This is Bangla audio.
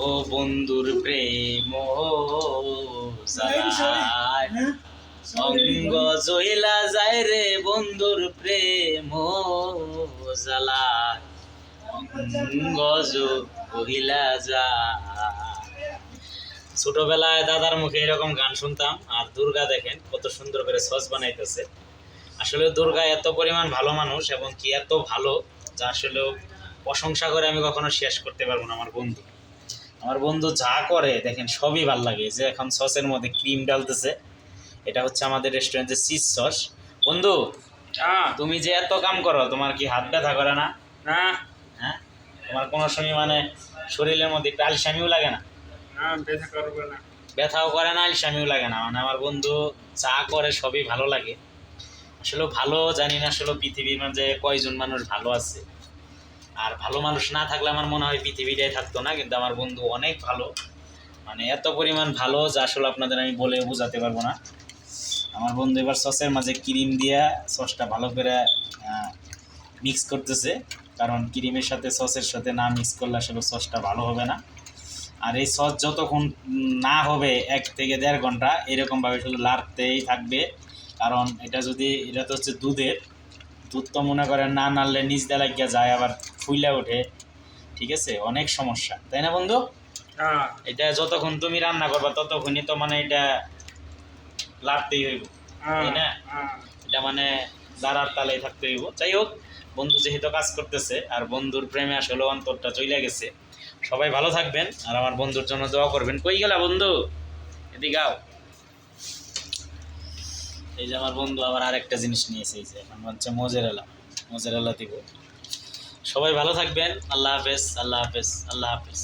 ও বন্ধুর প্রেম জ্বালায় অঙ্গ জইলা যায় রে বন্ধুর প্রেম জ্বালায় অঙ্গ জহিলা যায়। ছোটবেলায় দাদার মুখে এরকম গান শুনতাম। আর দুর্গা দেখেন কত সুন্দর করে সস বানাইতেছে। আসলে দুর্গা এত পরিমাণ ভালো মানুষ এবং কি এত ভালো যা আসলে প্রশংসা করে আমি কখনো শেষ করতে পারবো না। আমার বন্ধু যা করে দেখেন সবই ভাল লাগে। যে এখন সসের মধ্যে ক্রিম ডালতেছে, এটা হচ্ছে আমাদের রেস্টুরেন্টের চিজ সস। বন্ধু, তুমি যে এত কাম করো, তোমার কি হাত ব্যথা করে না? না, হ্যাঁ, তোমার কোনো সময় মানে শরীরের মধ্যে একটু আলসামিও লাগে না? ব্যথা করবে না। ব্যথাও করে না, আলসামিও লাগে না। মানে আমার বন্ধু যা করে সবই ভালো লাগে। আসলে ভালো জানি না আসলে পৃথিবীর মাঝে কয়জন মানুষ ভালো আছে। আর ভালো মানুষ না থাকলে আমার মনে হয় পৃথিবীটাই থাকতো না। কিন্তু আমার বন্ধু অনেক ভালো, মানে এত পরিমাণ ভালো যা আসলে আপনাদের আমি বলে বোঝাতে পারবো না। আমার বন্ধু এবার সসের মাঝে ক্রিম দিয়া সসটা ভালো করে মিক্স করতেছে, কারণ ক্রিমের সাথে সসের সাথে না মিক্স করলে আসলে সসটা ভালো হবে না। আর এই সস যতক্ষণ না হবে 1 থেকে 1.5 ঘন্টা এরকমভাবে শুধু লাড়তেই থাকবে। কারণ এটা তো হচ্ছে দুধ তো মনে করেন না নাড়লে নিচ দিয়ে লাগিয়া যায়, আবার ফুইলা ওঠে। ঠিক আছে, অনেক সমস্যা, তাই না বন্ধু? এটা যতক্ষণ তুমি রান্না করবা ততক্ষণই তো মানে এটা লাড়তেই হইব, তাই না? এটা মানে দাঁড়ার তালেই থাকতে হইব। যাই হোক, বন্ধু যেহেতু কাজ করতেছে আর বন্ধুর প্রেমে আসলে অন্তরটা চলে গেছে। সবাই ভালো থাকবেন আর আমার বন্ধুর জন্য দোয়া করবেন। কই গেলা বন্ধু? এদিকে আও। এই যে আমার বন্ধু আবার আরেকটা জিনিস নিয়েছে, এই যে এখন হচ্ছে মোজারেলা দিব। সবাই ভালো থাকবেন। আল্লাহ হাফেজ, আল্লাহ হাফেজ, আল্লাহ হাফেজ।